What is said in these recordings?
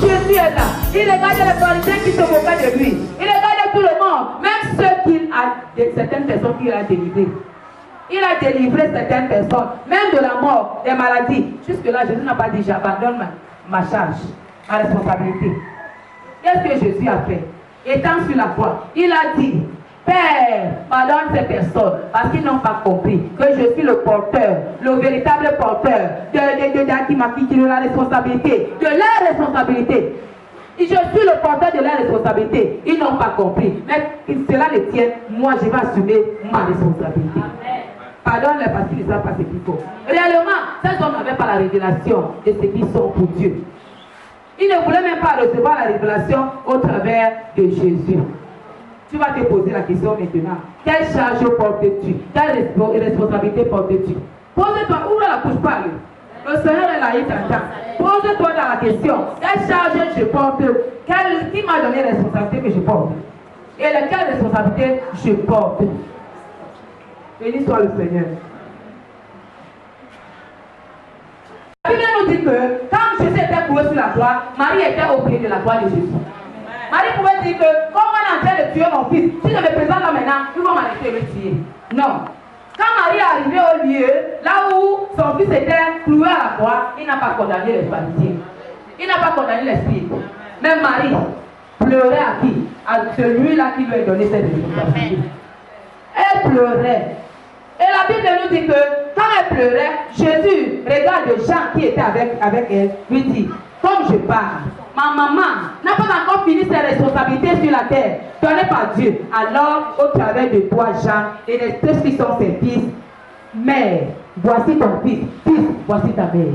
Jésus est là. Il regardait les pharisiens qui se moquaient de lui. Il regardait tout le monde, même ceux qu'il a, certaines personnes qu'il a délivrées. Il a délivré certaines personnes, même de la mort, des maladies. Jusque-là, Jésus n'a pas dit j'abandonne ma charge, ma responsabilité. Qu'est-ce que Jésus a fait? Étant sur la croix, il a dit Père, pardonne ces personnes parce qu'ils n'ont pas compris que je suis le porteur, le véritable porteur de la responsabilité, de leur responsabilité. Je suis le porteur de leur responsabilité. Ils n'ont pas compris. Mais cela les tient. Moi, je vais assumer ma responsabilité. Amen. Pardonne-les parce qu'ils ne savent pas ce qu'il faut. Réellement, ces hommes n'avaient pas la révélation de ce qu'ils sont pour Dieu. Ils ne voulaient même pas recevoir la révélation au travers de Jésus. Tu vas te poser la question maintenant. Quelle charge portes-tu? Quelle responsabilité portes-tu? Pose-toi, ouvre la bouche, parle. Le Seigneur est là, il t'entend. Pose-toi dans la question. Quelle charge je porte? Qui m'a donné la responsabilité que je porte? Et quelle responsabilité je porte? Béni soit le Seigneur. La Bible nous dit que quand Jésus était couché sur la croix, Marie était au pied de la croix de Jésus. Marie pouvait dire que, comme on est en train de tuer mon fils, si je me présente là maintenant, ils vont m'arrêter et me tuer. Non. Quand Marie est arrivée au lieu, là où son fils était cloué à la croix, il n'a pas condamné les Pharisiens. Il n'a pas condamné l'esprit. Même Marie pleurait à qui? À celui-là qui lui a donné cette responsabilité. Elle pleurait. Et la Bible nous dit que quand elle pleurait, Jésus regarde Jean qui était avec elle, lui dit, comme je parle, ma maman n'a pas encore fini ses responsabilités sur la terre, données par Dieu. Alors, au travers de toi, Jean, et les deux qui sont ses fils, mère, voici ton fils, fils, voici ta mère.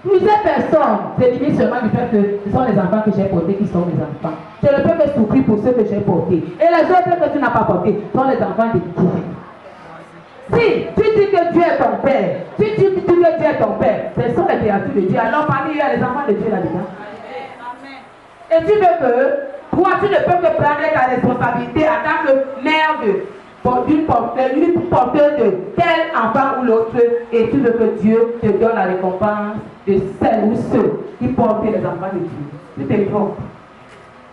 Plusieurs personnes s'éliminent seulement du fait que ce sont les enfants que j'ai portés qui sont mes enfants. Je ne peux que souffrir pour ceux que j'ai portés. Et les autres que tu n'as pas portés sont les enfants de Dieu. Si tu dis que Dieu est ton père, si tu dis que Dieu est ton père, ce sont les créatures de Dieu. Alors parmi eux, il y a les enfants de Dieu là-dedans. Et tu veux que, toi, tu ne peux que prendre ta responsabilité en tant que mère d'une porteuse de tel enfant ou l'autre, et tu veux que Dieu te donne la récompense de celles ou ceux qui portent les enfants de Dieu. Tu te trompes.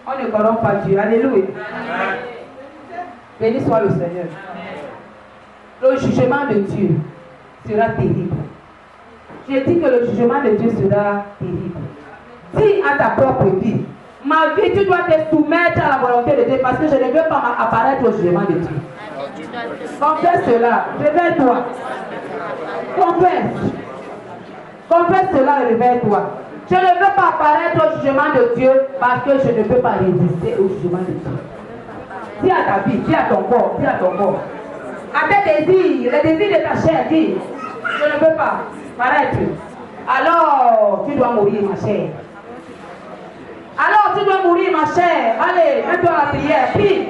On ne corrompt pas Dieu. Alléluia. Béni soit le Seigneur. Le jugement de Dieu sera terrible. J'ai dit que le jugement de Dieu sera terrible. Dis à ta propre vie, ma vie, tu dois te soumettre à la volonté de Dieu parce que je ne veux pas apparaître au jugement de Dieu. Confesse cela, réveille-toi. Confesse. Confesse cela et réveille-toi. Je ne veux pas apparaître au jugement de Dieu parce que je ne peux pas résister au jugement de Dieu. Dis à ta vie, dis à ton corps, dis à ton corps. À tes désirs, les désirs de ta chair, dis, je ne veux pas paraître. Alors, tu dois mourir, ma chair. Alors, tu dois mourir, ma chair. Allez, mets-toi à la prière, prie.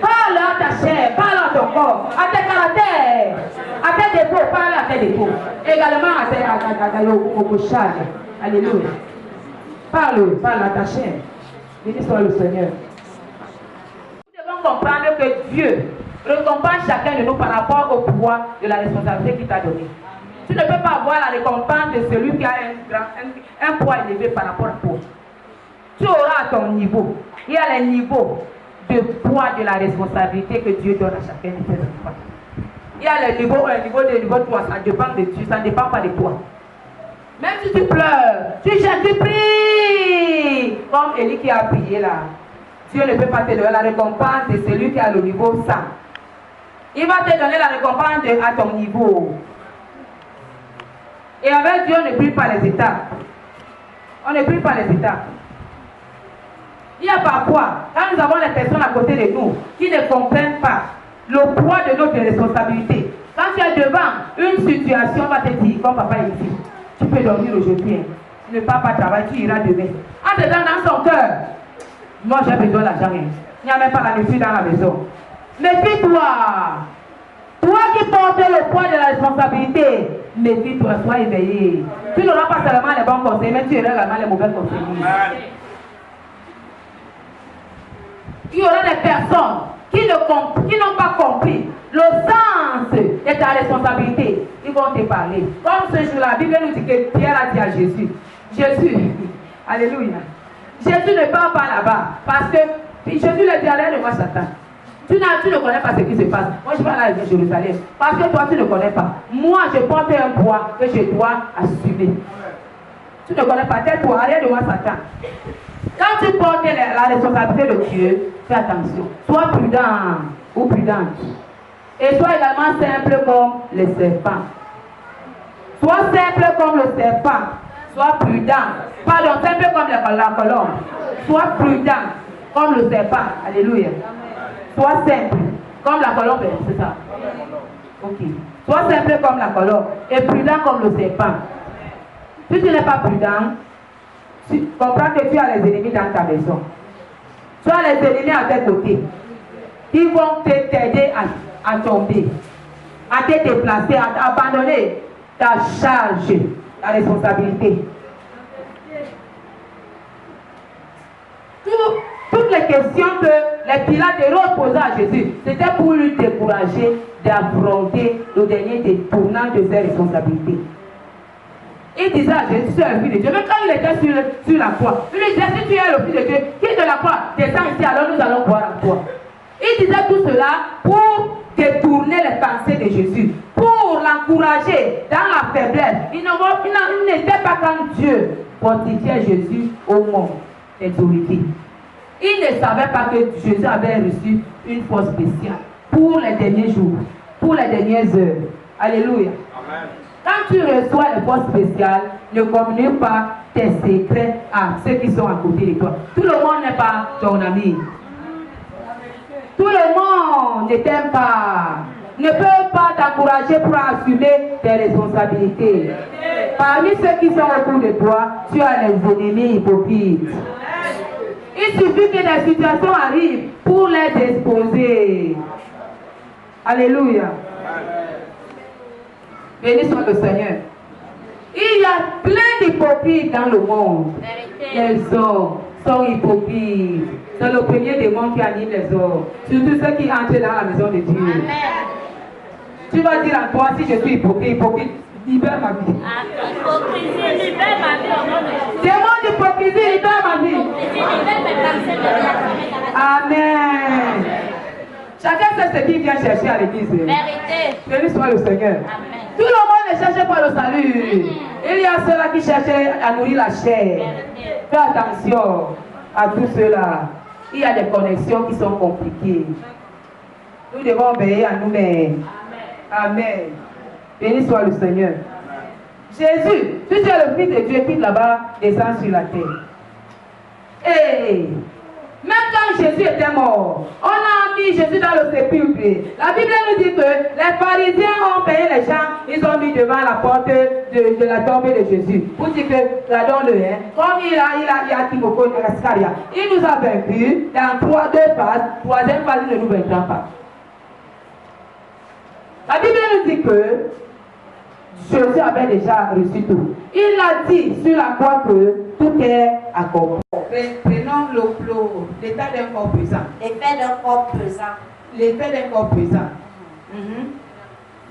Parle à ta chair, parle à ton corps, à tes caractères, à tes défauts, parle à tes défauts. Également à tes charges. Alléluia. Parle à ta chair. Béni soit le Seigneur. Nous devons comprendre que Dieu récompense chacun de nous par rapport au pouvoir de la responsabilité qu'il t'a donné. Tu ne peux pas avoir la récompense de celui qui a un poids élevé par rapport à toi. Tu auras à ton niveau. Il y a les niveaux de poids de la responsabilité que Dieu donne à chacun de ses enfants. Il y a le niveau 1, niveau 2, niveau 3, ça dépend de Dieu, ça ne dépend pas de toi. Même si tu pleures, tu jettes, tu pries, comme Élie qui a prié là. Dieu ne peut pas te donner la récompense de celui qui a le niveau 100. Il va te donner la récompense à ton niveau. Et avec Dieu, on ne prie pas les étapes. On ne prie pas les étapes. Il y a parfois, quand nous avons les personnes à côté de nous qui ne comprennent pas le poids de notre responsabilité, quand tu es devant une situation, on va te dire, comme papa ici, tu peux dormir aujourd'hui, ne pars pas travailler, tu iras demain. En te donnant dans son cœur, moi j'ai besoin d'argent, il n'y a même pas la nourriture dans la maison. Méfie-toi. Toi qui portes le poids de la responsabilité, méfie-toi, sois éveillé. Tu n'auras pas seulement les bons conseils, mais tu auras également les mauvais conseils. Il y aura des personnes qui n'ont pas compris le sens de ta responsabilité. Ils vont te parler. Comme ce jour-là, la Bible nous dit que Pierre a dit à Jésus, alléluia, Jésus ne part pas là-bas parce que Jésus lui dit, allez de moi Satan. Tu ne connais pas ce qui se passe. Moi, je vais aller à Jérusalem. Parce que toi, tu ne connais pas. Moi, je porte un poids que je dois assumer. Tu ne connais pas. Tais-toi, allez de moi Satan. Quand tu portes la responsabilité de Dieu, fais attention. Sois prudent ou prudente. Et sois également simple comme les serpents. Sois simple comme le serpent. Sois prudent. Pardon, simple comme la colombe. Sois prudent comme le serpent. Alléluia. Sois simple comme la colombe. C'est ça. Ok. Sois simple comme la colombe et prudent comme le serpent. Si tu n'es pas prudent, tu comprends que tu as les ennemis dans ta maison. Tu as les ennemis à tes côtés. Ils vont t'aider à tomber, à te déplacer, à abandonner ta charge, ta responsabilité. Toutes les questions que les Pilates de Rose posaient à Jésus, c'était pour lui décourager d'affronter le dernier détournant de ses responsabilités. Il disait à Jésus, tu es le Fils de Dieu. Même quand il était sur la croix, il lui disait, si tu es le Fils de Dieu, quitte la croix, descends ici, alors nous allons croire en toi. Il disait tout cela pour détourner les pensées de Jésus, pour l'encourager dans la faiblesse. Il n'était pas comme Dieu fortifiait Jésus au monde des autorités. Il ne savait pas que Jésus avait reçu une force spéciale pour les derniers jours, pour les dernières heures. Alléluia. Amen. Quand tu reçois les forces spéciales, ne communique pas tes secrets à ceux qui sont à côté de toi. Tout le monde n'est pas ton ami. Tout le monde ne t'aime pas. Ne peut pas t'encourager pour assumer tes responsabilités. Parmi ceux qui sont autour de toi, tu as les ennemis hypocrites. Il suffit que des situations arrivent pour les exposer. Alléluia. Béni soit le Seigneur. Il y a plein d'hypocrites dans le monde. Les hommes sont hypocrites. C'est le premier démon qui anime les hommes. Surtout ceux qui entrent dans la maison de Dieu. Amen. Tu vas dire à toi, si je suis hypocrite, libère ma vie. Hypocrisie, libère ma vie. Démon d'hypocrisie, libère ma vie. Amen. Chacun sait ce qu'il vient chercher à l'église. Vérité. Béni soit le Seigneur. Amen. Tout le monde ne cherche pas le salut. Il y a ceux-là qui cherchent à nourrir la chair. Fais attention à tout cela. Il y a des connexions qui sont compliquées. Nous devons veiller à nous-mêmes. Amen. Béni soit le Seigneur. Jésus, si tu es le Fils de Dieu, quitte là-bas, descends sur la terre. Et même quand Jésus était mort, on a mis Jésus dans le sépulcre. La Bible nous dit que les pharisiens ont payé les gens, ils ont mis devant la porte de la tombe de Jésus. Pour dire que, regardons-le, comme il a Timoko Ascaria, il nous a vaincus dans deux phases. Troisième phase, il ne nous vaincra pas. La Bible nous dit que Jésus avait déjà reçu tout. Il a dit sur la croix que tout est accompli. Prenons l'état d'un corps présent. L'effet d'un corps présent. L'effet d'un corps présent.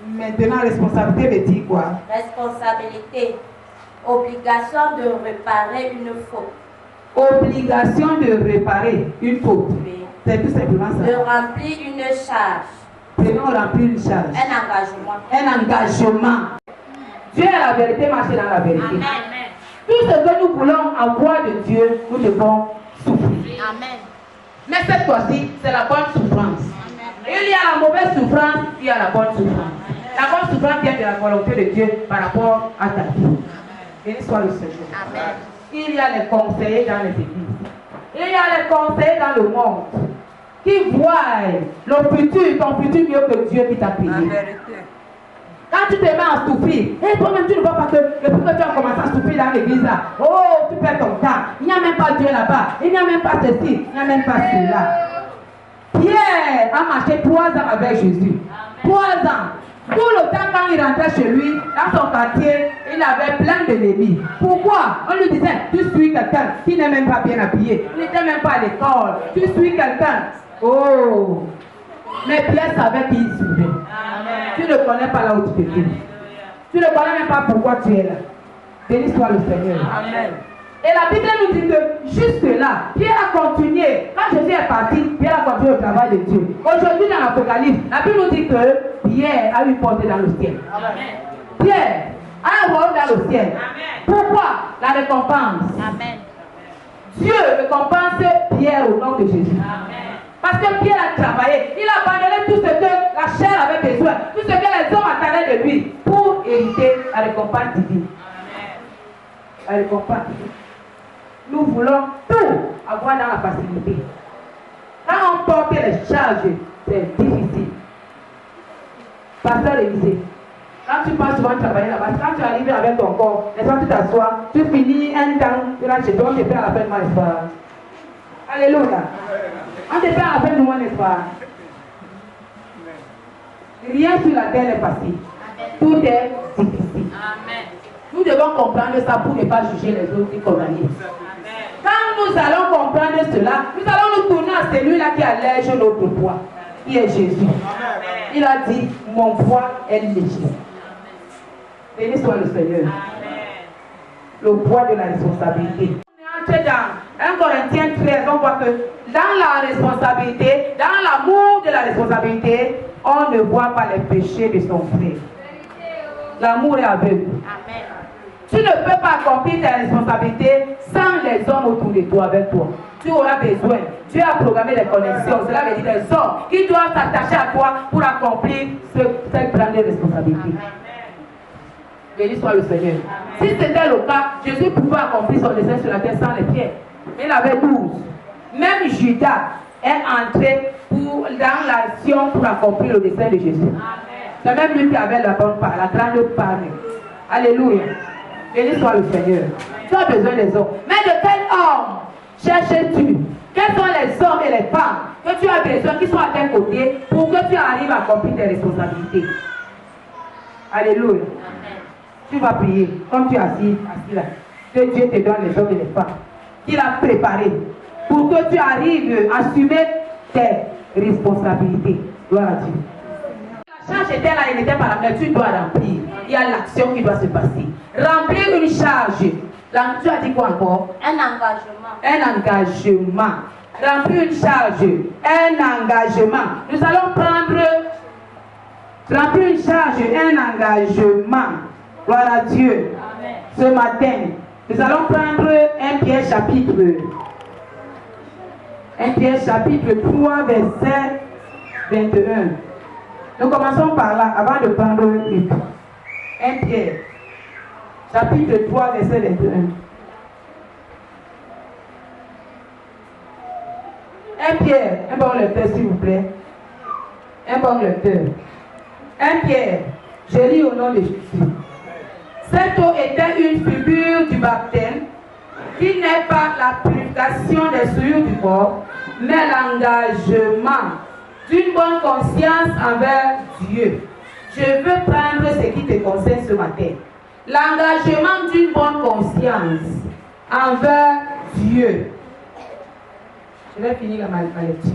Maintenant, responsabilité veut dire quoi? Responsabilité. Obligation de réparer une faute. Obligation de réparer une faute. Oui. C'est tout simplement ça. De remplir une charge. Prenons remplir une charge. Un engagement. Un engagement. Dieu est la vérité, marcher dans la vérité. Amen. Tout ce que nous voulons en voie de Dieu, nous devons souffrir. Amen. Mais cette fois-ci, c'est la bonne souffrance. Amen. Il y a la mauvaise souffrance, il y a la bonne souffrance. La bonne souffrance vient de la volonté de Dieu par rapport à ta vie. Béni soit le Seigneur. Amen. Il y a les conseillers dans les églises. Il y a les conseillers dans le monde qui voient le futur, ton futur mieux que Dieu qui t'a payé. Quand tu te mets à souffrir, et toi-même tu ne vois pas que depuis que tu as commencé à souffrir dans l'église là, oh, tu perds ton temps. Il n'y a même pas Dieu là-bas. Il n'y a même pas ceci. Il n'y a même pas cela. Pierre a marché 3 ans avec Jésus. 3 ans. Tout le temps, quand il rentrait chez lui, dans son quartier, il avait plein d'ennemis. Pourquoi? On lui disait, tu suis quelqu'un qui n'est même pas bien habillé. Il n'était même pas à l'école. Tu suis quelqu'un. Oh! Mais Pierre savait qui il suivait. Tu ne connais pas là où tu te trouves. Tu ne connais même pas pourquoi tu es là. Béni soit le Seigneur. Amen. Et la Bible nous dit que juste là, Pierre a continué. Quand Jésus est parti, Pierre a continué le travail de Dieu. Aujourd'hui, dans l'Apocalypse, la Bible nous dit que Pierre a eu porté dans le ciel. Amen. Pierre a un rôle dans le ciel. Amen. Pourquoi? La récompense. Amen. Dieu récompense Pierre au nom de Jésus. Amen. Parce que Pierre a travaillé. Il a abandonné tout ce que la chair avait besoin. Tout ce que les hommes attendaient de lui pour hériter la récompense divine. Amen. La récompense divine. Nous voulons tout avoir dans la facilité. Quand on porte les charges, c'est difficile. Pasteur Élisée, quand tu passes souvent travailler là-bas, quand tu arrives avec ton corps, n'est-ce pas, tu t'assois, tu finis un temps, tu rentres chez toi, on te fait à la fin de mois, n'est-ce pas? Alléluia. On te fait à la fin du mois, n'est-ce pas? Rien sur la terre n'est facile. Tout est difficile. Amen. Nous devons comprendre ça pour ne pas juger les autres qui condamnent. Quand nous allons comprendre cela, nous allons nous tourner à celui-là qui allège notre poids, qui est Jésus. Amen. Il a dit, mon poids est léger. Béni soit le Seigneur. Amen. Le poids de la responsabilité. Dans 1 Corinthiens 13, on voit que dans la responsabilité, dans l'amour de la responsabilité, on ne voit pas les péchés de son frère. L'amour est aveugle. Amen. Tu ne peux pas accomplir tes responsabilités sans les hommes autour de toi, avec toi. Tu auras besoin. Dieu a programmé des connexions. Cela veut dire des hommes qui doivent s'attacher à toi pour accomplir cette grande responsabilité. Béni soit le Seigneur. Amen. Si c'était le cas, Jésus pouvait accomplir son dessein sur la terre sans les pierres. Il avait 12. Même Judas est entré dans l'action pour accomplir le dessein de Jésus. C'est même lui qui avait la bonne part, la grande part. Alléluia. Béni soit le Seigneur. Tu as besoin des hommes. Mais de quel homme cherches-tu? Quels sont les hommes et les femmes que tu as besoin qui sont à tes côtés pour que tu arrives à accomplir tes responsabilités? Alléluia. Amen. Tu vas prier comme tu es assis là. Que Dieu te donne les hommes et les femmes qu'il a préparés pour que tu arrives à assumer tes responsabilités. Gloire à Dieu. La charge était là, il n'était pas là, mais tu dois remplir. Il y a l'action qui doit se passer. Remplir une charge. Là, tu as dit quoi encore? Un engagement. Un engagement. Remplir une charge. Un engagement. Nous allons prendre. Remplir une charge. Un engagement. Gloire à Dieu. Amen. Ce matin, nous allons prendre 1 Pierre chapitre 3, verset 21. Nous commençons par là, avant de prendre Luc. 1 Pierre, chapitre 3, verset 21. 1 Pierre, un bon lecteur s'il vous plaît. Un bon lecteur. 1 Pierre, je lis au nom de Jésus. Cette eau était une figure du baptême qui n'est pas la purification des souillures du corps, mais l'engagement d'une bonne conscience envers Dieu. Je veux prendre ce qui te concerne ce matin. L'engagement d'une bonne conscience envers Dieu. Je vais finir ma lecture.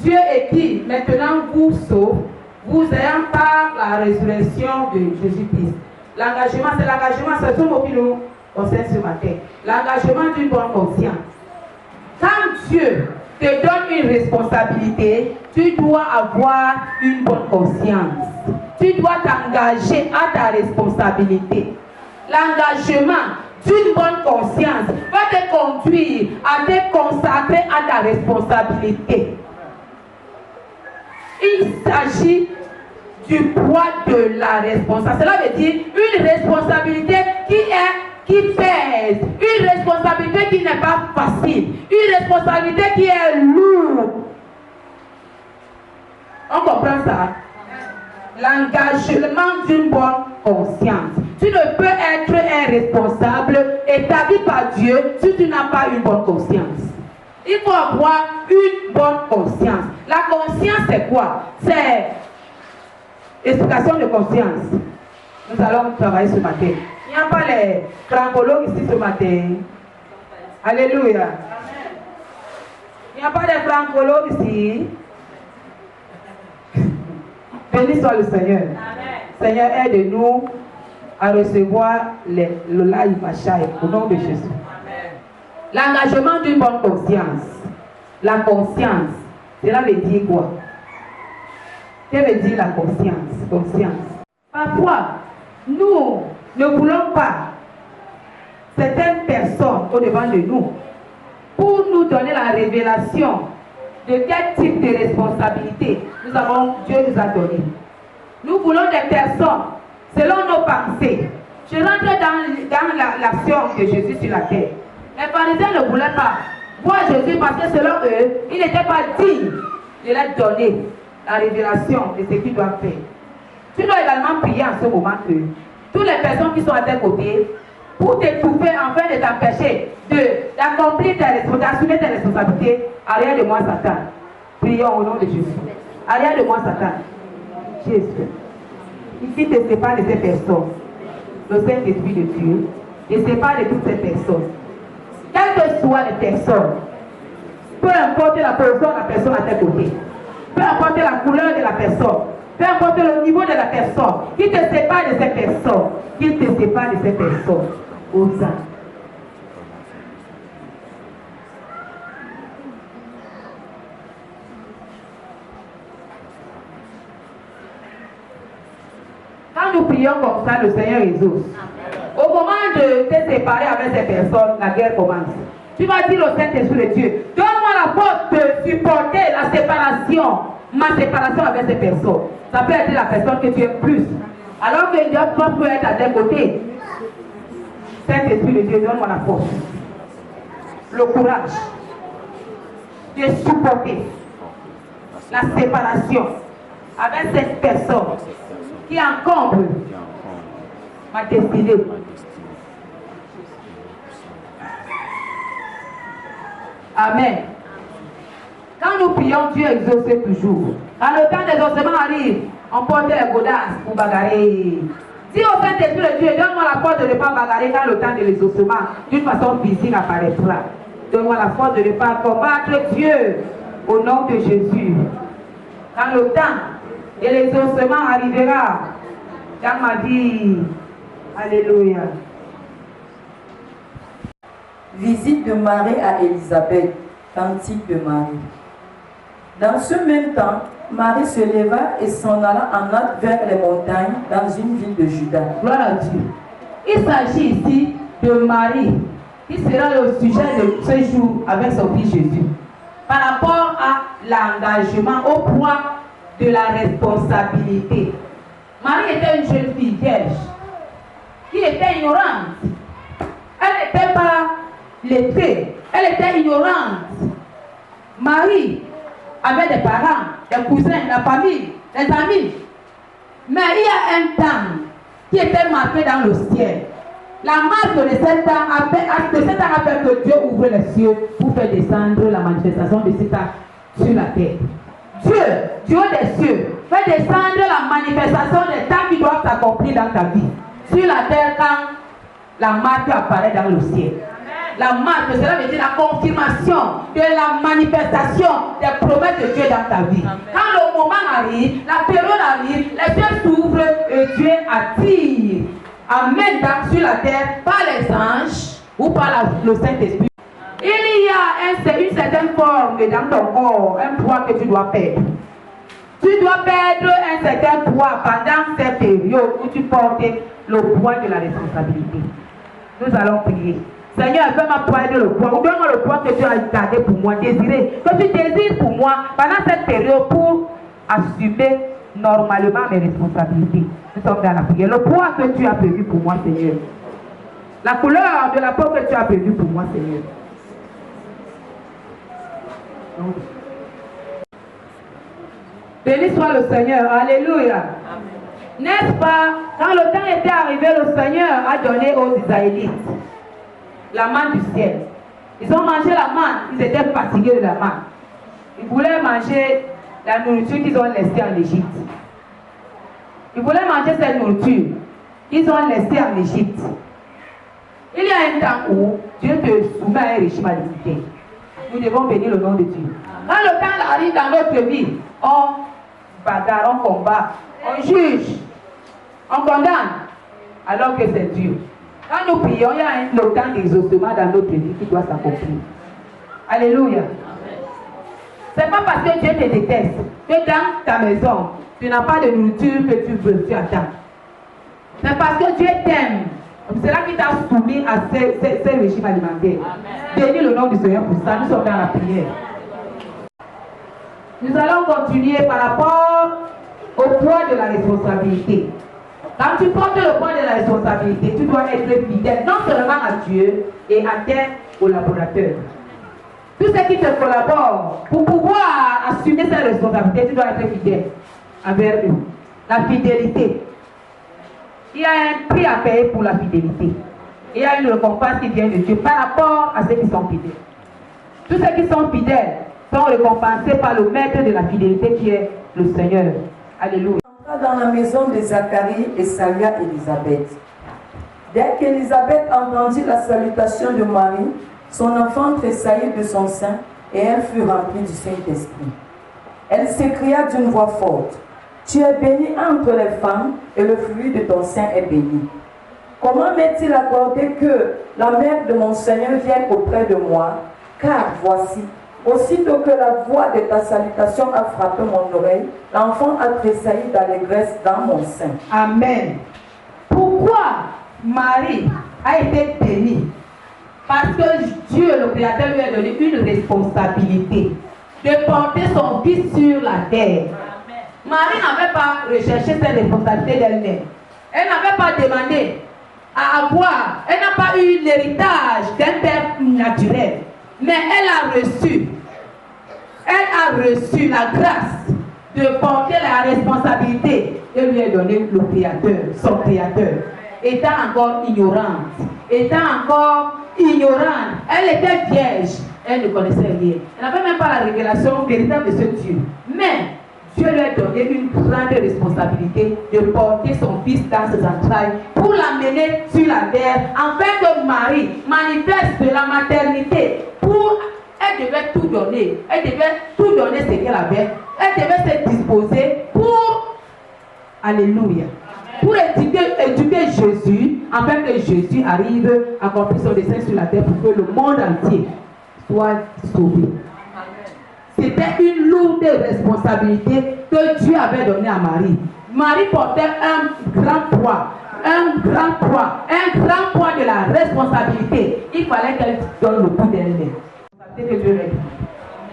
Dieu est qui maintenant vous sauve, vous ayant par la résurrection de Jésus-Christ. L'engagement, c'est l'engagement, c'est tout ce qui nous concerne ce matin. L'engagement d'une bonne conscience. Quand Dieu te donne une responsabilité, tu dois avoir une bonne conscience. Tu dois t'engager à ta responsabilité. L'engagement d'une bonne conscience va te conduire à te consacrer à ta responsabilité. Il s'agit du poids de la responsabilité. Cela veut dire une responsabilité qui pèse, une responsabilité qui n'est pas facile, une responsabilité qui est lourde. On comprend ça? L'engagement d'une bonne conscience. Tu ne peux être un responsable établi par Dieu si tu n'as pas une bonne conscience. Il faut avoir une bonne conscience. La conscience, c'est quoi? C'est Explication de conscience. Nous allons travailler ce matin. Il n'y a pas les francologues ici ce matin. Alléluia. Il n'y a pas de francologues ici. Béni soit le Seigneur. Seigneur, aide-nous à recevoir le live Machaï au nom de Jésus. L'engagement d'une bonne conscience. La conscience, cela veut dire quoi? Que veut dire la conscience? Conscience. Parfois, nous ne voulons pas certaines personnes au-devant de nous pour nous donner la révélation de quel type de responsabilité Dieu nous a donné. Nous voulons des personnes selon nos pensées. Je rentre dans l'action de Jésus sur la terre. Les pharisiens ne voulaient pas voir Jésus parce que selon eux, il n'était pas digne de leur donner la révélation de ce qu'ils doivent faire. Tu dois également prier en ce moment que toutes les personnes qui sont à tes côtés, pour t'étouffer afin de t'empêcher d'accomplir tes responsabilités, d'assumer tes responsabilités, arrière de moi Satan. Prions au nom de Jésus. Arrière de moi Satan. Jésus. Ici te sépare de ces personnes. Le Saint-Esprit de Dieu te sépare de toutes ces personnes. Quelles que soient les personnes, peu importe la position de la personne à tes côtés, peu importe la couleur de la personne, peu importe le niveau de la personne, qui te sépare de ces personnes, qui te sépare de ces personnes. Osa. Quand nous prions comme ça, le Seigneur exauce. Au moment de te séparer avec ces personnes, la guerre commence. Tu vas dire au Saint-Esprit de Dieu, donne-moi la force de supporter la séparation, ma séparation avec ces personnes. Ça peut être la personne que tu aimes plus. Alors que Dieu peut être à tes côtés. Saint-Esprit de Dieu, donne-moi la force, le courage de supporter la séparation avec cette personne qui encombre ma destinée. Amen. Quand nous prions, Dieu exauce toujours. Quand le temps d'exaucement arrive, on porte les godasses pour bagarrer. Si au Saint-Esprit de Dieu, donne-moi la force de ne pas bagarrer quand le temps de l'exaucement d'une façon physique apparaîtra. Donne-moi la force de ne pas combattre Dieu au nom de Jésus. Quand le temps de l'exaucement arrivera, Jean m'a dit, alléluia. Visite de Marie à Élisabeth, cantique de Marie. Dans ce même temps, Marie se leva et s'en alla en hâte vers les montagnes dans une ville de Juda. Gloire à Dieu. Il s'agit ici de Marie qui sera le sujet de ce jour avec son fils Jésus. Par rapport à l'engagement, au poids de la responsabilité. Marie était une jeune fille vierge qui était ignorante. Elle n'était pas lettrée, elle était ignorante. Marie avait des parents, des cousins, la famille, des amis. Mais il y a un temps qui était marqué dans le ciel. La marque de cet temps a fait que Dieu ouvre les cieux pour faire descendre la manifestation de cet temps sur la terre. Dieu des cieux, fait descendre la manifestation des temps qui doivent s'accomplir dans ta vie. Sur la terre quand la marque apparaît dans le ciel. La marque, cela veut dire la confirmation de la manifestation des promesses de Dieu dans ta vie. Amen. Quand le moment arrive, la période arrive, les cieux s'ouvrent et Dieu attire, amène sur la terre par les anges ou par le Saint-Esprit. Il y a une certaine forme dans ton corps, un poids que tu dois perdre. Tu dois perdre un certain poids pendant cette période où tu portes le poids de la responsabilité. Nous allons prier. Seigneur, fais-moi perdre le poids. Ou donne-moi le poids que tu as gardé pour moi, désiré. Que tu désires pour moi pendant cette période pour assumer normalement mes responsabilités. Nous sommes dans la prière. Le poids que tu as prévu pour moi, Seigneur. La couleur de la peau que tu as prévu pour moi, Seigneur. Béni soit le Seigneur. Alléluia. N'est-ce pas, quand le temps était arrivé, le Seigneur a donné aux Israélites la manne du ciel. Ils ont mangé la manne, ils étaient fatigués de la manne. Ils voulaient manger la nourriture qu'ils ont laissée en Égypte. Ils voulaient manger cette nourriture. Ils ont laissé en Égypte. Il y a un temps où Dieu te soumet à un régime alimentaire. Nous devons bénir le nom de Dieu. Quand le temps arrive dans notre vie, on bagarre, on combat, on juge, on condamne, alors que c'est Dieu. Quand nous prions, il y a le temps d'exaucement dans notre vie qui doit s'accomplir. Alléluia. C'est pas parce que Dieu te déteste que dans ta maison, tu n'as pas de nourriture que tu veux, tu attends. C'est parce que Dieu t'aime. C'est là qu'il t'a soumis à ces régimes alimentaires. Bénis le nom du Seigneur pour ça. Nous sommes dans la prière. Nous allons continuer par rapport au poids de la responsabilité. Quand tu portes le poids de la responsabilité, tu dois être fidèle non seulement à Dieu et à tes collaborateurs. Tous ceux qui te collaborent, pour pouvoir assumer cette responsabilité, tu dois être fidèle envers eux. La fidélité. Il y a un prix à payer pour la fidélité. Il y a une récompense qui vient de Dieu par rapport à ceux qui sont fidèles. Tous ceux qui sont fidèles sont récompensés par le maître de la fidélité qui est le Seigneur. Alléluia. Dans la maison de Zacharie et salua Élisabeth. Dès qu'Élisabeth entendit la salutation de Marie, son enfant tressaillit de son sein et elle fut remplie du Saint-Esprit. Elle s'écria d'une voix forte: Tu es bénie entre les femmes et le fruit de ton sein est béni. Comment m'est-il accordé que la mère de mon Seigneur vienne auprès de moi? Car voici, aussitôt que la voix de ta salutation a frappé mon oreille, l'enfant a tressailli d'allégresse dans mon sein. Amen. Pourquoi Marie a été bénie? Parce que Dieu, le Créateur, lui a donné une responsabilité de porter son fils sur la terre. Marie n'avait pas recherché cette responsabilité d'elle-même. Elle n'avait pas demandé à avoir, elle n'a pas eu l'héritage d'un père naturel. Mais elle a reçu la grâce de porter la responsabilité de lui donner le Créateur, son Créateur. Étant encore ignorante, elle était vierge, elle ne connaissait rien. Elle n'avait même pas la révélation véritable de ce Dieu. Mais Dieu lui a donné une grande responsabilité de porter son fils dans ses entrailles pour l'amener sur la terre, afin que Marie manifeste de la maternité. Elle devait tout donner. Elle devait tout donner ce qu'elle avait. Elle devait se disposer pour, alléluia, pour éduquer Jésus, afin que Jésus arrive à accomplir son dessein sur la terre pour que le monde entier soit sauvé. C'était une lourde responsabilité que Dieu avait donnée à Marie. Marie portait un grand poids de la responsabilité. Il fallait qu'elle donne le coup d'elle-même.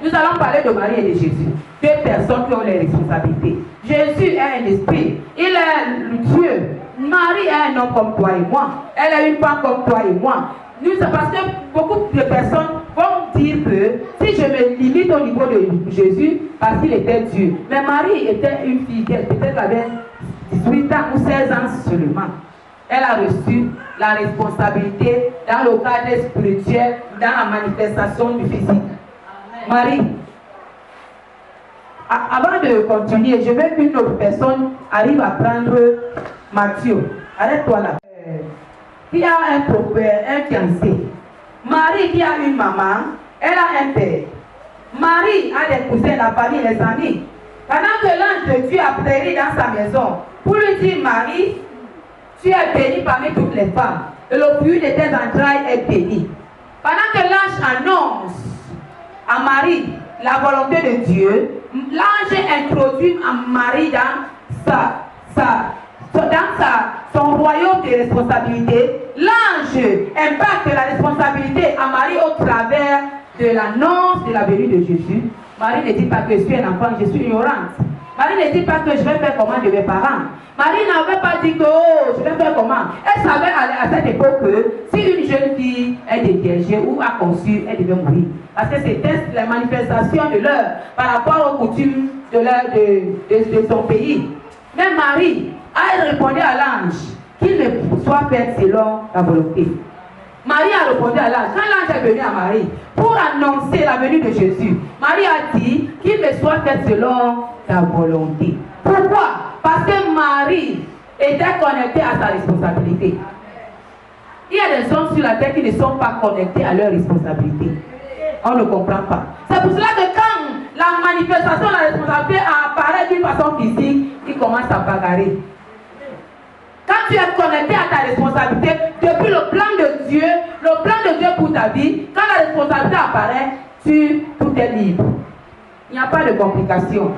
Nous allons parler de Marie et de Jésus. Deux personnes qui ont les responsabilités. Jésus est un esprit. Il est le Dieu. Marie est un homme comme toi et moi. Elle est une femme comme toi et moi. C'est parce que beaucoup de personnes vont dire que si je me limite au niveau de Jésus, parce qu'il était Dieu. Mais Marie était une fille, peut-être avait 18 ans ou 16 ans seulement. Elle a reçu la responsabilité dans le cadre spirituel, dans la manifestation du physique. Amen. Marie, avant de continuer, je veux qu'une autre personne arrive à prendre Matthieu. Arrête-toi là. Qui a un fiancé. Marie qui a une maman, elle a un père. Marie a des cousins, la famille, les amis. Pendant que l'ange de Dieu a atterri dans sa maison, pour lui dire: Marie, tu es bénie parmi toutes les femmes, et le fruit de tes entrailles est béni. Pendant que l'ange annonce à Marie la volonté de Dieu, l'ange introduit à Marie dans son royaume de responsabilité. L'ange impacte la responsabilité à Marie au travers de l'annonce de la venue de Jésus. Marie ne dit pas que je suis un enfant, je suis ignorante. Marie ne dit pas que je vais faire comment de mes parents. Marie n'avait pas dit que je vais faire comment. Elle savait à cette époque que si une jeune fille est déviergée ou a conçu, elle devait mourir. Parce que c'était la manifestation de l'heure par rapport aux coutumes de son pays. Mais Marie a répondu à l'ange qu'il ne soit fait selon la volonté. Marie a répondu à l'ange. Quand l'ange est venu à Marie pour annoncer la venue de Jésus, Marie a dit qu'il me soit fait selon ta volonté. Pourquoi? Parce que Marie était connectée à sa responsabilité. Il y a des hommes sur la terre qui ne sont pas connectés à leur responsabilité. On ne comprend pas. C'est pour cela que quand la manifestation de la responsabilité apparaît d'une façon physique, ils commencent à bagarrer. Quand tu es connecté à ta responsabilité, depuis le plan de Dieu pour ta vie, quand la responsabilité apparaît, tout est libre. Il n'y a pas de complications.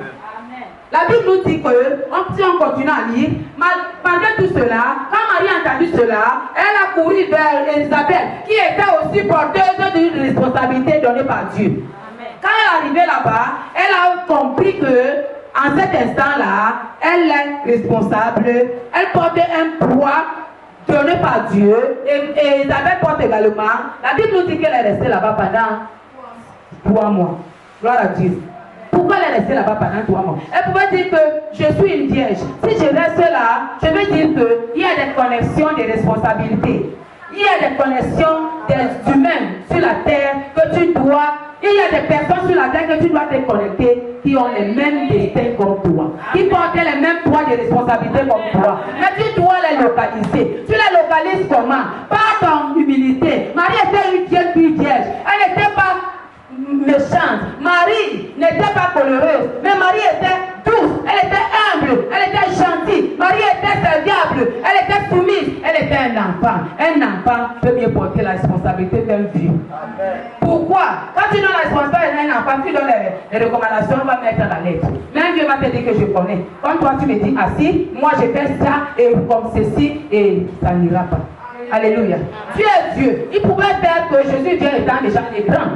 La Bible nous dit que, si on continue à lire, malgré tout cela, quand Marie a entendu cela, elle a couru vers Élisabeth, qui était aussi porteuse d'une responsabilité donnée par Dieu. Amen. Quand elle est arrivée là-bas, elle a compris que, en cet instant-là, elle est responsable, elle porte un poids donné par Dieu, et Élisabeth porte également. La Bible nous dit qu'elle est restée là-bas pendant 3 mois. Gloire à Dieu. Pourquoi elle est restée là-bas pendant 3 mois? Elle pouvait dire que je suis une vierge. Si je reste là, je veux dire qu'il y a des connexions, des responsabilités. Il y a des connexions des humains sur la terre que tu dois. Il y a des personnes sur la terre que tu dois te connecter qui ont les mêmes destins comme toi, qui portent les mêmes poids de responsabilité comme toi. Mais tu dois les localiser. Tu les localises comment? Par ton humilité. Marie était une vierge puis vierge. Elle n'était pas méchante. Marie n'était pas coléreuse, mais Marie était douce, elle était humble, elle était gentille. Marie était serviable, elle était soumise, elle était un enfant. Un enfant peut mieux porter la responsabilité d'un vieux. Pourquoi? Quand tu donnes la responsabilité à un enfant, tu donnes les recommandations, on va mettre dans la lettre. Mais un vieux va te dire que je connais. Quand toi tu me dis assis, moi je fais ça et comme ceci et ça n'ira pas. Alléluia. Tu es Dieu. Il pouvait faire que Jésus vient étant déjà grand.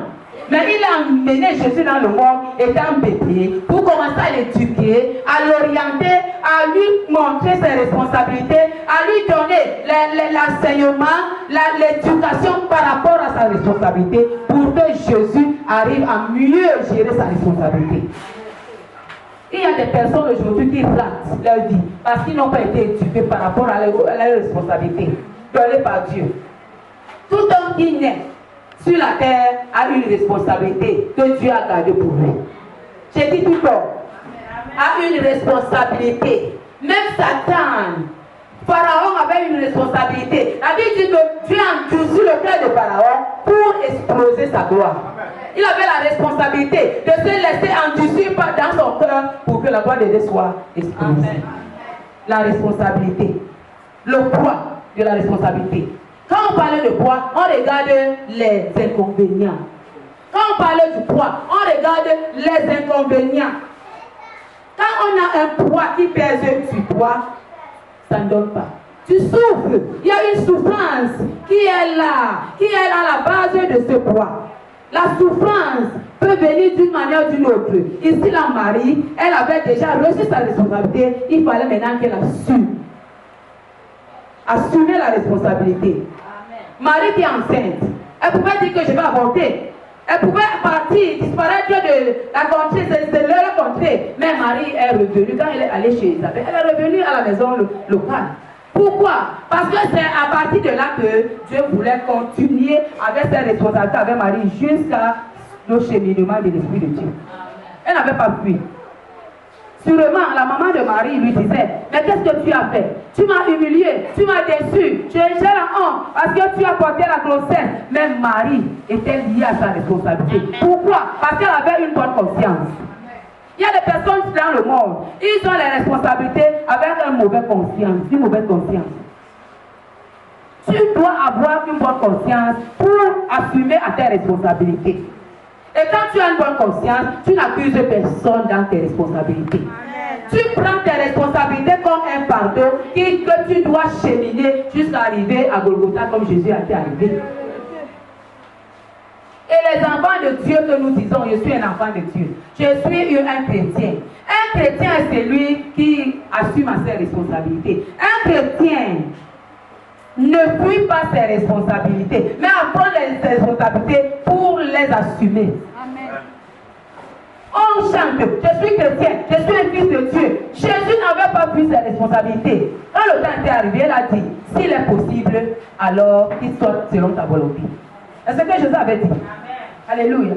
Mais il a emmené Jésus dans le monde étant bébé pour commencer à l'éduquer, à l'orienter, à lui montrer ses responsabilités, à lui donner l'enseignement, l'éducation par rapport à sa responsabilité pour que Jésus arrive à mieux gérer sa responsabilité. Il y a des personnes aujourd'hui qui ratent leur vie parce qu'ils n'ont pas été éduqués par rapport à leur responsabilité donnée par Dieu. Tout homme qui naît sur la terre a une responsabilité que Dieu a gardée pour lui. J'ai dit tout homme a une responsabilité. Même Satan, Pharaon avait une responsabilité. La Bible dit que Dieu a endurci le cœur de Pharaon pour exploser sa gloire. Il avait la responsabilité de se laisser endurcir dans son cœur pour que la gloire de Dieu soit explosée. La responsabilité, le poids de la responsabilité. Quand on parle de poids, on regarde les inconvénients. Quand on parle du poids, on regarde les inconvénients. Quand on a un poids qui pèse sur toi, ça ne donne pas. Tu souffres. Il y a une souffrance qui est là, qui est à la base de ce poids. La souffrance peut venir d'une manière ou d'une autre. Ici, la Marie, elle avait déjà reçu sa responsabilité. Il fallait maintenant qu'elle assume. Assumer la responsabilité. Amen. Marie qui est enceinte, elle pouvait dire que je vais avorter. Elle pouvait partir, disparaître de la contrée, de leur contrée. Mais Marie est revenue, quand elle est allée chez Isabelle, elle est revenue à la maison locale. Pourquoi? Parce que c'est à partir de là que Dieu voulait continuer avec ses responsabilités avec Marie jusqu'à le cheminement de l'Esprit de Dieu. Elle n'avait pas fui. Sûrement, la maman de Marie lui disait, mais qu'est-ce que tu as fait? Tu m'as humilié, tu m'as déçu, j'ai la honte parce que tu as porté la grossesse. Mais Marie était liée à sa responsabilité. Pourquoi? Parce qu'elle avait une bonne conscience. Il y a des personnes dans le monde, ils ont les responsabilités avec une mauvaise conscience. Tu dois avoir une bonne conscience pour assumer à tes responsabilités. Et quand tu as une bonne conscience, tu n'accuses personne dans tes responsabilités. Amen. Tu prends tes responsabilités comme un fardeau que tu dois cheminer jusqu'à arriver à Golgotha comme Jésus a été arrivé. Et les enfants de Dieu que nous disons, je suis un enfant de Dieu. Je suis un chrétien. Un chrétien est celui qui assume ses responsabilités. Un chrétien ne fuit pas ses responsabilités, mais apprend les responsabilités pour les assumer. Amen. On chante, je suis chrétien, je suis un fils de Dieu. Jésus n'avait pas pris ses responsabilités. Quand le temps était arrivé, il a dit, s'il est possible, alors qu'il soit selon ta volonté. Est-ce que Jésus avait dit? Amen. Alléluia.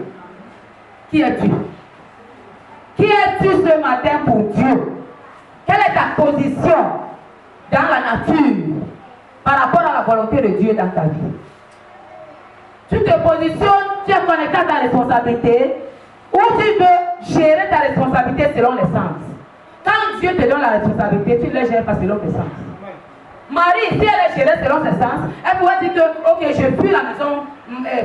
Qui es-tu? Qui es-tu ce matin pour Dieu? Quelle est ta position dans la nature par rapport à la volonté de Dieu dans ta vie? Tu te positionnes, tu es connecté à ta responsabilité, ou tu veux gérer ta responsabilité selon les sens. Quand Dieu te donne la responsabilité, tu ne la gères pas selon tes sens. Marie, si elle est gérée selon ses sens, elle pourrait dire que, ok, je fuis la maison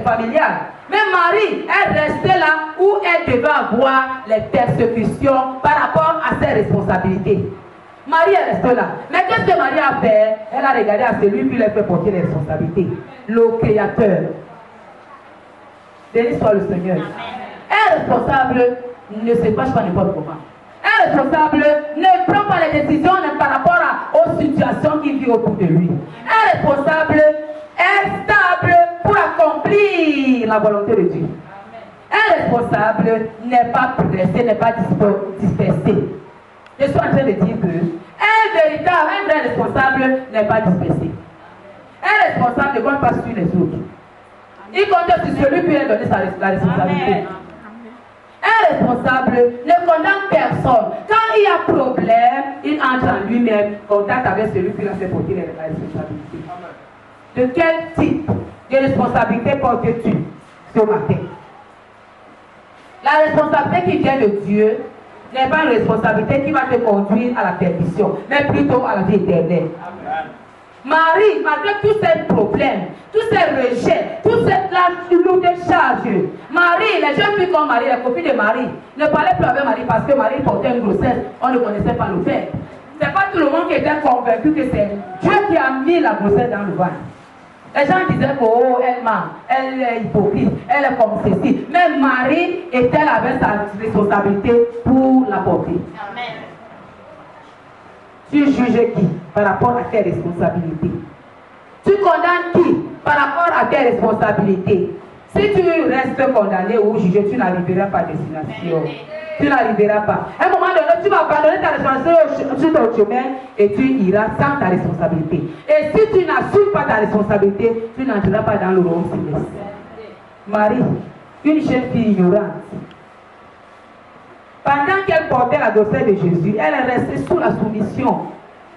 familiale. Mais Marie, elle restait là où elle devait avoir les persécutions par rapport à ses responsabilités. Marie est restée là. Mais qu'est-ce que Marie a fait? Elle a regardé à celui qui lui a fait porter les responsabilités. Le Créateur. Béni soit le Seigneur. Un responsable ne se fâche pas n'importe comment. Un responsable ne prend pas les décisions par rapport aux situations qu'il vit autour de lui. Un responsable est stable pour accomplir la volonté de Dieu. Un responsable n'est pas pressé, n'est pas dispersé. Je suis en train de dire que un vrai responsable n'est pas dispersé. Un responsable ne compte pas sur les autres. Il compte sur celui qui lui a donné la responsabilité. Amen. Un responsable ne condamne personne. Quand il y a problème, il entre en lui-même, contact avec celui qui lui a fait porter la responsabilité. Amen. De quel type de responsabilité portes-tu ce matin? La responsabilité qui vient de Dieu n'est pas une responsabilité qui va te conduire à la perdition, mais plutôt à la vie éternelle. Amen. Marie, malgré tous ces problèmes, tous ces rejets, toute cette lourde charge, Marie, les jeunes filles comme Marie, les copines de Marie, ne parlaient plus avec Marie parce que Marie portait une grossesse, on ne connaissait pas le fait. Ce n'est pas tout le monde qui était convaincu que c'est Dieu qui a mis la grossesse dans le ventre. Les gens disaient que oh, elle ment, elle est hypocrite, elle est comme ceci. Mais Marie était là avec sa responsabilité pour la porter. Amen. Tu juges qui par rapport à tes responsabilités? Tu condamnes qui par rapport à tes responsabilités? Si tu restes condamné ou jugé, tu n'arriveras pas à destination. Tu n'arriveras pas. À un moment donné, tu vas abandonner ta responsabilité sur ton chemin et tu iras sans ta responsabilité. Et si tu n'assumes pas ta responsabilité, tu n'entreras pas dans le royaume céleste. Marie, une jeune fille ignorante, pendant qu'elle portait la grossesse de Jésus, elle est restée sous la soumission.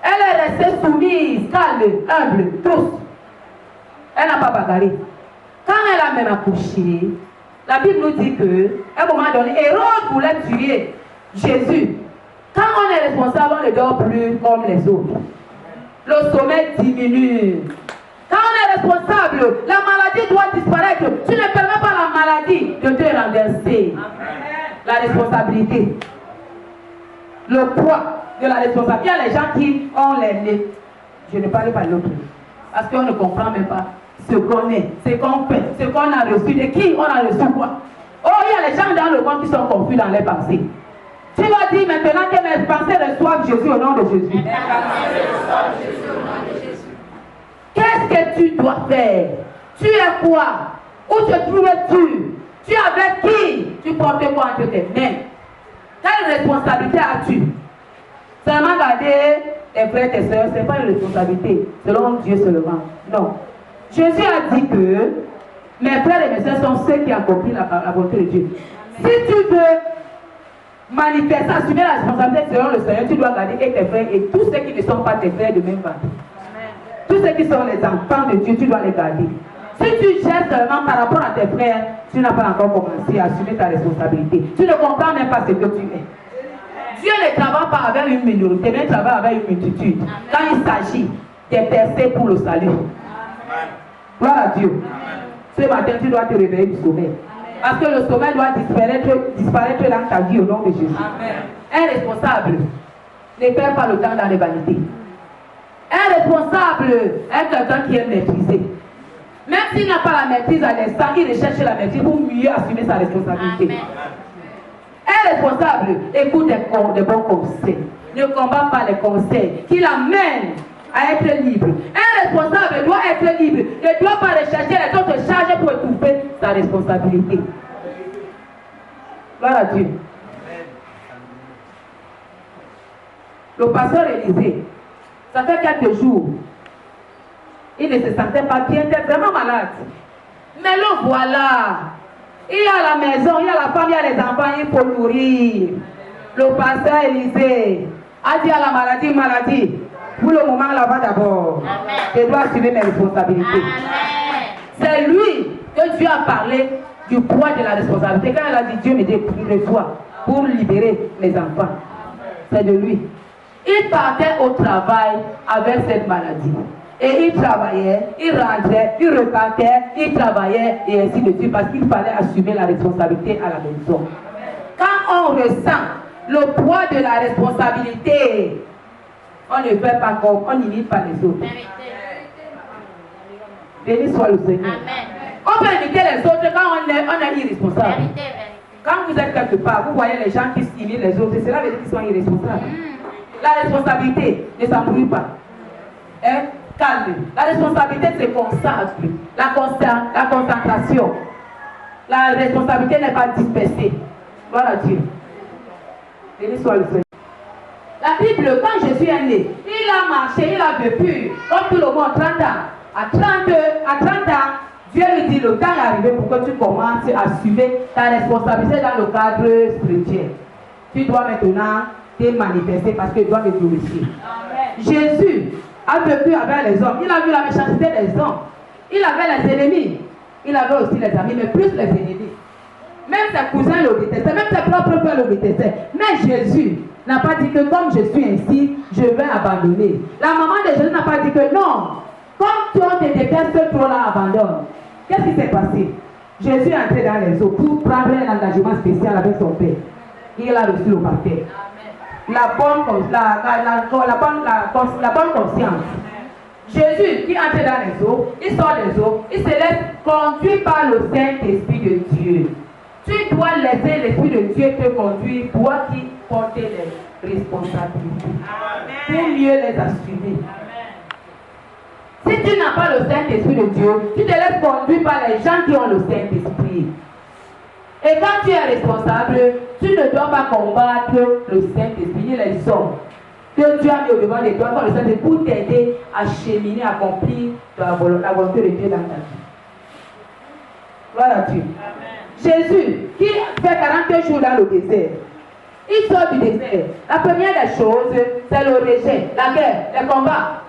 Elle est restée soumise, calme, humble, douce. Elle n'a pas bagarré. Quand elle a même accouché, la Bible nous dit qu'à un moment donné, Hérode voulait tuer Jésus. Quand on est responsable, on ne dort plus comme les autres. Le sommeil diminue. Quand on est responsable, la maladie doit disparaître. Tu ne permets pas à la maladie de te renverser. La responsabilité. Le poids de la responsabilité. Il y a les gens qui ont les nez. Je ne parle pas de l'autre. Parce qu'on ne comprend même pas ce qu'on est, ce qu'on fait, ce qu'on a reçu, de qui on a reçu quoi. Oh, il y a les gens dans le monde qui sont confus dans les pensées. Tu vas dire maintenant que mes pensées reçoivent Jésus au nom de Jésus. Qu'est-ce que tu dois faire? Tu es quoi? Où te trouves-tu? Tu es avec qui? Tu portes quoi entre tes mains? Quelle responsabilité as-tu? Seulement garder tes frères et tes soeurs, ce n'est pas une responsabilité, selon Dieu seulement. Non. Jésus a dit que mes frères et mes soeurs sont ceux qui accomplissent la volonté de Dieu. Si tu veux manifester, assumer la responsabilité selon le Seigneur, tu dois garder et tes frères et tous ceux qui ne sont pas tes frères de même ventre. Tous ceux qui sont les enfants de Dieu, tu dois les garder. Si tu gères seulement par rapport à tes frères, tu n'as pas encore commencé à assumer ta responsabilité. Tu ne comprends même pas ce que tu es. Dieu ne travaille pas avec une minorité, mais il travaille avec une multitude. Quand il s'agit de percer pour le salut. Gloire à Dieu. Ce matin, tu dois te réveiller du sommeil. Parce que le sommeil doit disparaître dans ta vie au nom de Jésus. Un responsable ne perd pas le temps dans les vanités. Un responsable est quelqu'un qui est maîtrisé. Même s'il n'a pas la maîtrise à l'instant, il recherche la maîtrise pour mieux assumer sa responsabilité. Un responsable écoute des bons conseils. Ne combat pas les conseils qui l'amènent à être libre. Un responsable doit être libre. Ne doit pas rechercher les autres charges pour étouffer sa responsabilité. Gloire à Dieu. Le pasteur Élisée, ça fait quelques jours, il ne se sentait pas bien, il était vraiment malade. Mais le voilà. Il y a la maison, il y a la femme, il y a les enfants, il faut nourrir. Le pasteur Élisée a dit à la maladie, maladie, pour le moment là-bas d'abord, je dois assumer mes responsabilités. C'est lui que Dieu a parlé du poids de la responsabilité. Quand elle a dit Dieu me dit reçois pour libérer les enfants, c'est de lui. Il partait au travail avec cette maladie. Et il travaillait, il rentrait, il repartait, il travaillait et ainsi de suite parce qu'il fallait assumer la responsabilité à la maison. Quand on ressent le poids de la responsabilité, on ne fait pas comme, on n'imite pas les autres. Béni soit le Seigneur. On peut imiter les autres quand on est irresponsable. Quand vous êtes quelque part, vous voyez les gens qui imitent les autres, cela veut dire qu'ils sont irresponsables. La responsabilité ne s'embrouille pas. Hein? Calme. La responsabilité se consacre. La concentration. La responsabilité n'est pas dispersée. Voilà Dieu. Béni soit le Seigneur. La Bible, quand Jésus est né, il a marché, il a vécu, comme tout le monde, 30 ans. À 30 ans, Dieu lui dit, le temps est arrivé pour que tu commences à assumer ta responsabilité dans le cadre spirituel. Tu dois maintenant te manifester parce que tu dois me glorifier. Jésus a vécu avec les hommes. Il a vu la méchanceté des hommes. Il avait les ennemis. Il avait aussi les amis, mais plus les ennemis. Même ses cousins le détestaient, même ses propres frères le détestaient. Mais Jésus n'a pas dit que comme je suis ainsi, je vais abandonner. La maman de Jésus n'a pas dit que non. Comme toi te détestes, toi la abandonne. Qu'est-ce qui s'est passé? Jésus est entré dans les eaux pour prendre un engagement spécial avec son père. Il a reçu le baptême. La bonne conscience. Jésus qui entre dans les eaux, il sort des eaux, il se laisse conduire par le Saint-Esprit de Dieu. Tu dois laisser l'Esprit de Dieu te conduire pour qui porter les responsabilités. Pour mieux les assumer. Si tu n'as pas le Saint-Esprit de Dieu, tu te laisses conduire par les gens qui ont le Saint-Esprit. Et quand tu es responsable, tu ne dois pas combattre le Saint-Esprit ni les hommes que Dieu a mis au devant de toi le Saint-Esprit pour t'aider à cheminer, à accomplir la volonté de Dieu dans ta vie. Gloire à Dieu. Jésus, qui fait 40 jours dans le désert, il sort du désert. La première des choses, c'est le rejet, la guerre, les combats.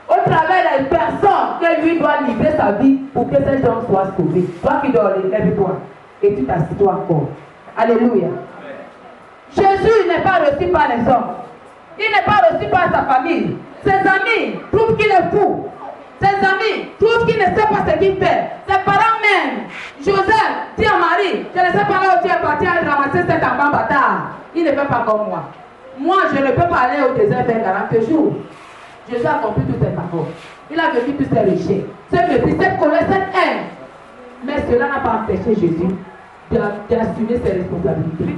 Au travers des personnes que lui doit livrer sa vie pour que ces gens soient sauvés. Toi qui dors, lève-toi et tu t'assis-toi encore. Alléluia. Jésus n'est pas reçu par les hommes. Il n'est pas reçu par sa famille. Ses amis trouvent qu'il est fou. Ses amis trouvent qu'il ne sait pas ce qu'il fait. Ses parents même. Joseph dit à Marie, je ne sais pas là où tu es parti à ramasser cet enfant bâtard. Il ne fait pas comme moi. Moi, je ne peux pas aller au désert faire 40 jours. Jésus a compris toutes ses paroles. Il a vécu tous ses péchés. Ce mépris, cette colère, cette haine. Mais cela n'a pas empêché Jésus d'assumer ses responsabilités.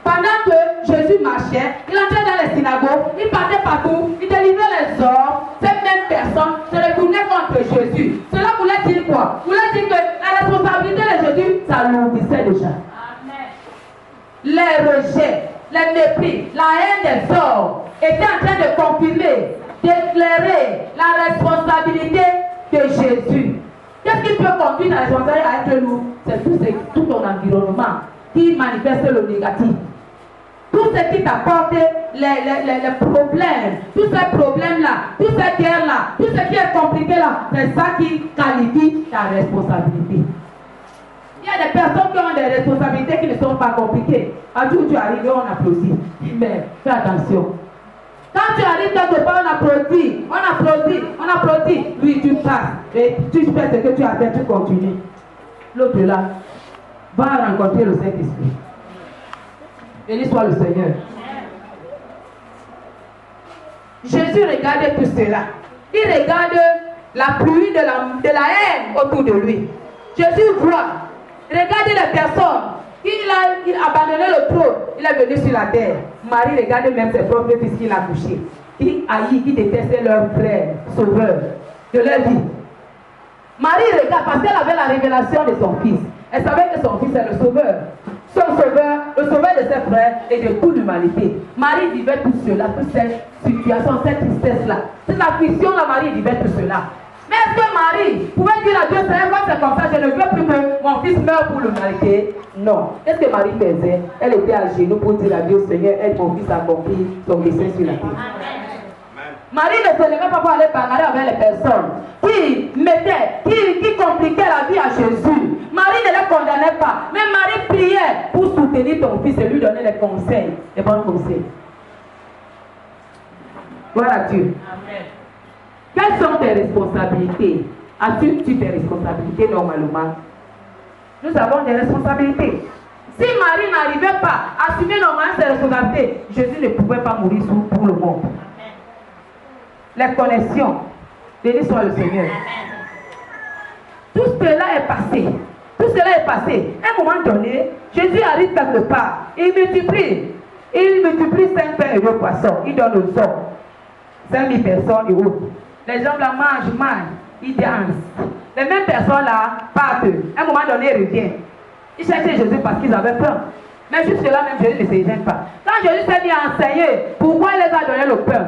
Pendant que Jésus marchait, il entrait dans les synagogues, il partait partout, il délivrait les hommes. Ces mêmes personnes se retournaient contre Jésus. Cela voulait dire quoi? Voulait dire que la responsabilité de Jésus, ça l'oubissait déjà. Les rejets, les mépris, la haine des hommes étaient en train de confirmer, d'éclairer la responsabilité de Jésus. Qu'est-ce qui peut conduire la responsabilité à être lourd? C'est tout ton environnement qui manifeste le négatif. Tout ce qui t'apporte les problèmes, tous ces problèmes-là, toutes ces guerres-là, tout ce qui est compliqué là, c'est ça qui qualifie ta responsabilité. Il y a des personnes qui ont des responsabilités qui ne sont pas compliquées. À tout tu arrives, on applaudit. Mais fais attention. Quand tu arrives quelque part, on applaudit. Oui, tu passes. Et tu fais ce que tu as fait, tu continues. L'autre là va rencontrer le Saint-Esprit. Béni soit le Seigneur. Jésus regarde tout cela. Il regarde la pluie de la haine autour de lui. Jésus voit. Regardez les personnes. Il a abandonné le trône. Il est venu sur la terre. Marie regarde même ses propres fils qu'il a couchés. Qui haït, qui détestait leur frère, sauveur de leur vie. Marie regarde parce qu'elle avait la révélation de son fils. Elle savait que son fils est le sauveur. Son sauveur, le sauveur de ses frères et de toute l'humanité. Marie vivait tout cela, toute cette situation, cette tristesse-là. Cette affliction-là, Marie vivait tout cela. Mais est-ce que Marie pouvait dire à Dieu, Seigneur, quand c'est comme ça, je ne veux plus que mon fils fils meurt pour l'humanité? Non. Qu'est-ce que Marie faisait? Elle était à genoux pour dire à Dieu, Seigneur, aide mon fils à accomplir son dessein sur la terre. Marie ne se levait pas pour aller parler avec les personnes qui compliquaient la vie à Jésus. Marie ne les condamnait pas, mais Marie priait pour soutenir ton fils et lui donner les conseils, les bons conseils. Gloire à Dieu. Amen. Quelles sont tes responsabilités? Assumes-tu tes responsabilités normalement? Nous avons des responsabilités. Si Marie n'arrivait pas à assumer normalement ses responsabilités, Jésus ne pouvait pas mourir pour le monde. Les connexions. Béni soit le Seigneur. Tout cela est passé. Tout cela est passé. À un moment donné, Jésus arrive quelque part. Il multiplie 5 pains et 2 poissons. Il donne aux hommes. 5000 personnes et autres. Les gens là mangent. Ils dansent. Les mêmes personnes là partent. À un moment donné, ils reviennent. Ils cherchaient Jésus parce qu'ils avaient peur. Mais jusque-là, même Jésus ne se gêne pas. Quand Jésus s'est mis à enseigner, pourquoi il les a donné le pain?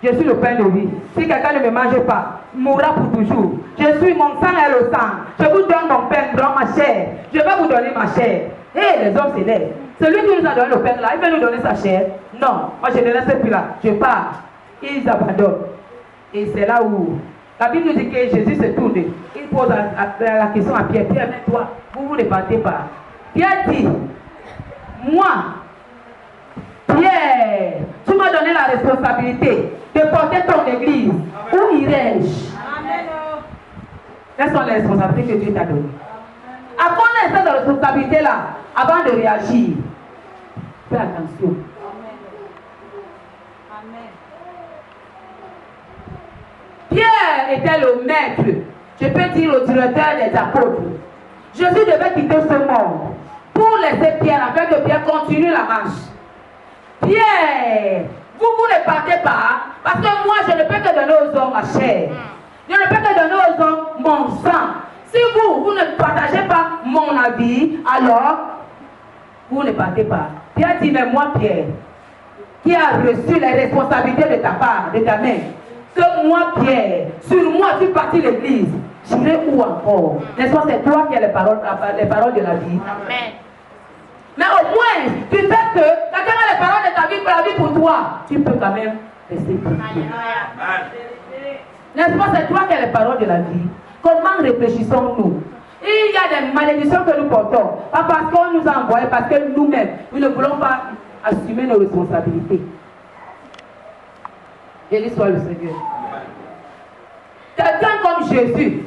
Je suis le pain de vie. Si quelqu'un ne me mange pas, il mourra pour toujours. Je suis mon sang et le sang. Je vous donne mon pain, dans ma chair. Je vais vous donner ma chair. Et les hommes s'élèvent. Celui qui nous a donné le pain là, il veut nous donner sa chair. Non, moi je ne laisse plus là. Je pars. Ils abandonnent. Et c'est là où la Bible nous dit que Jésus se tourne. Il pose la question à Pierre. Pierre, mais toi, vous ne partez pas. Pierre dit, moi, Pierre, tu m'as donné la responsabilité de porter ton église. Où irai-je? Quelles sont les responsabilités que Dieu t'a données? Apprends cette responsabilité-là avant de réagir. Fais attention. Pierre était le maître, je peux dire le directeur des apôtres. Jésus devait quitter ce monde pour laisser Pierre afin que Pierre continue la marche. Pierre, vous ne partez pas parce que moi je ne peux que donner aux hommes ma chair. Je ne peux que donner aux hommes mon sang. Si vous ne partagez pas mon avis, alors vous ne partez pas. Pierre dit, mais moi Pierre, qui a reçu les responsabilités de ta part, de ta main, que moi Pierre, sur moi tu bâtis l'église, j'irai où encore? N'est-ce pas, c'est toi qui as les paroles de la vie. Amen. Mais au moins, tu sais que quelqu'un a les paroles de ta vie pour la vie pour toi, tu peux quand même rester tranquille. N'est-ce pas, c'est toi qui as les paroles de la vie. Comment réfléchissons-nous? Il y a des malédictions que nous portons, pas parce qu'on nous a envoyés, parce que nous-mêmes, nous ne voulons pas assumer nos responsabilités. Béni soit le Seigneur. Quelqu'un comme Jésus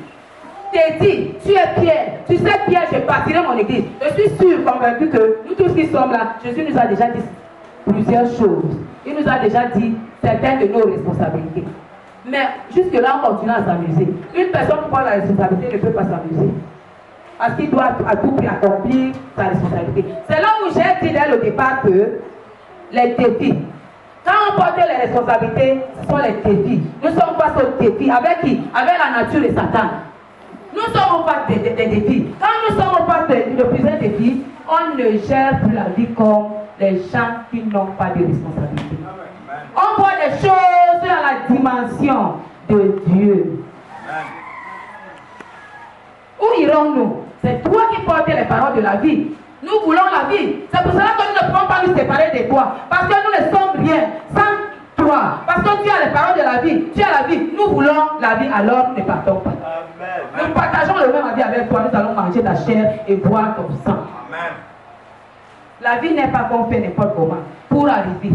te dit, tu es Pierre, tu sais Pierre, je bâtirai mon église. Je suis sûr, convaincu que nous tous qui sommes là, Jésus nous a déjà dit plusieurs choses. Il nous a déjà dit certaines de nos responsabilités. Mais jusque-là, on continue à s'amuser. Une personne qui prend la responsabilité ne peut pas s'amuser. Parce qu'il doit à tout prix accomplir sa responsabilité. C'est là où j'ai dit dès le départ que les défis, quand on porte les responsabilités, ce sont les défis. Nous sommes face aux défis. Avec qui? Avec la nature de Satan. Nous sommes face des défis. Quand nous sommes face de plusieurs défis, on ne gère plus la vie comme les gens qui n'ont pas de responsabilité. On voit des choses à la dimension de Dieu. Où irons-nous? C'est toi qui portes les paroles de la vie. Nous voulons la vie. C'est pour cela que nous ne pouvons pas nous séparer de toi. Parce que nous ne sommes rien sans toi. Parce que tu as les paroles de la vie. Tu as la vie. Nous voulons la vie, alors nous ne partons pas. Amen. Nous partageons le même avis avec toi. Nous allons manger ta chair et boire ton sang. Amen. La vie n'est pas qu'on fait n'importe comment. Pour arriver.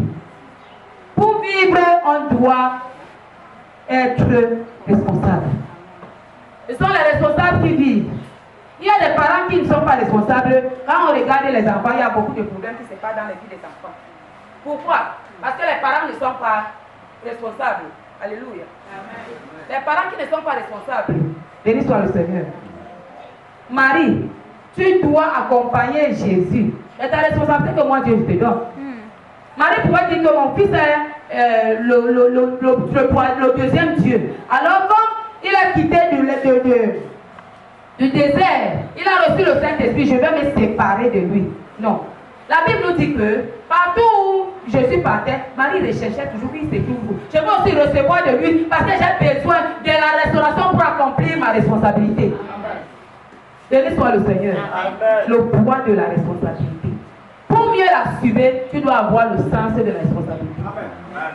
Pour vivre, on doit être responsable. Ce sont les responsables qui vivent. Il y a des parents qui ne sont pas responsables. Quand on regarde les enfants, il y a beaucoup de problèmes qui se passent dans la vie des enfants. Pourquoi? Parce que les parents ne sont pas responsables. Alléluia. Amen. Les parents qui ne sont pas responsables. Béni soit le Seigneur. Marie, tu dois accompagner Jésus. C'est ta responsabilité que moi Dieu te donne. Marie pourrait dire que mon fils est le deuxième Dieu. Alors comme il a quitté du désert, il a reçu le Saint-Esprit, je vais me séparer de lui. Non. La Bible nous dit que partout où Jésus partait, Marie recherchait toujours, il se trouve. Je veux aussi recevoir de lui parce que j'ai besoin de la restauration pour accomplir ma responsabilité. Béni soit le Seigneur. Amen. Le poids de la responsabilité. Pour mieux l'assumer, tu dois avoir le sens de la responsabilité. Amen.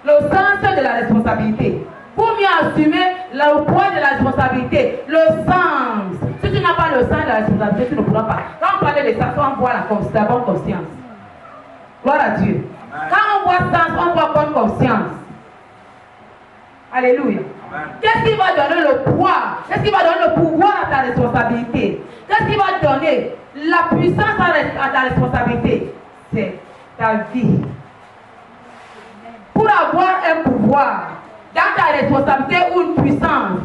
Le sens de la responsabilité. Pour mieux assumer le poids de la responsabilité, le sens. Si tu n'as pas le sens de la responsabilité, tu ne pourras pas. Quand on parle de sens, on voit la bonne conscience. Gloire à Dieu. Amen. Quand on voit sens, on voit bonne conscience. Alléluia. Qu'est-ce qui va donner le poids? Qu'est-ce qui va donner le pouvoir à ta responsabilité? Qu'est-ce qui va donner la puissance à ta responsabilité? C'est ta vie. Pour avoir un pouvoir dans ta responsabilité ou une puissance,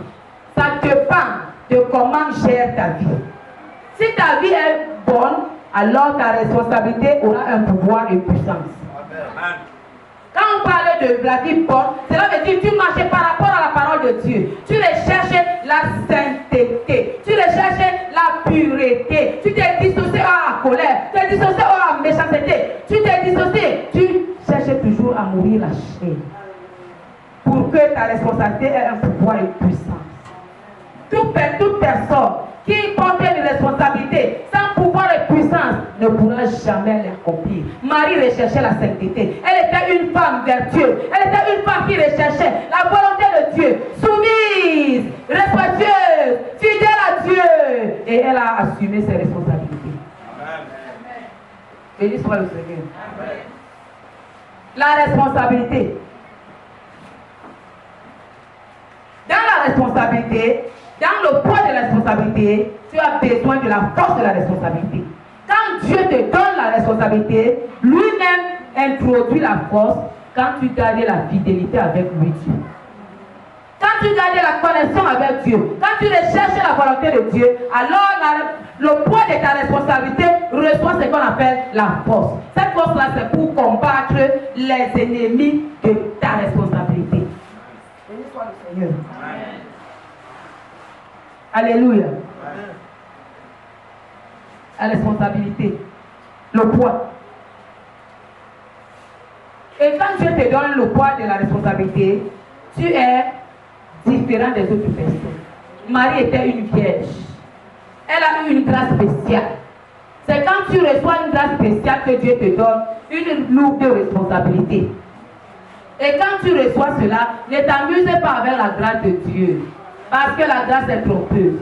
ça dépend de comment gère ta vie. Si ta vie est bonne, alors ta responsabilité aura un pouvoir et une puissance. Amen. Quand on parle de la vie bonne, cela veut dire que tu marches par rapport à la parole de Dieu. Tu recherches la sainteté. Tu recherches la pureté. Tu te dissocies à la colère. Tu te dissocies à la méchanceté. Tu te dissocies. Tu cherches toujours à mourir la chair. Pour que ta responsabilité ait un pouvoir et une puissance. Toute personne qui porte une responsabilité sans pouvoir et puissance ne pourra jamais l'accomplir. Marie recherchait la sainteté. Elle était une femme vertueuse. Elle était une femme qui recherchait la volonté de Dieu. Soumise, respectueuse, fidèle à Dieu. Et elle a assumé ses responsabilités. Amen. Béni soit le Seigneur. La responsabilité. Dans la responsabilité, dans le poids de la responsabilité, tu as besoin de la force de la responsabilité. Quand Dieu te donne la responsabilité, lui-même introduit la force quand tu gardes la fidélité avec lui, Dieu. Quand tu gardes la connexion avec Dieu, quand tu recherches la volonté de Dieu, alors le poids de ta responsabilité reçoit ce qu'on appelle la force. Cette force-là, c'est pour combattre les ennemis de ta responsabilité. Béni soit le Seigneur. Alléluia. La responsabilité, le poids. Et quand Dieu te donne le poids de la responsabilité, tu es différent des autres personnes. Marie était une vierge. Elle a eu une grâce spéciale. C'est quand tu reçois une grâce spéciale que Dieu te donne une lourde responsabilité. Et quand tu reçois cela, ne t'amuse pas avec la grâce de Dieu. Parce que la grâce est trompeuse.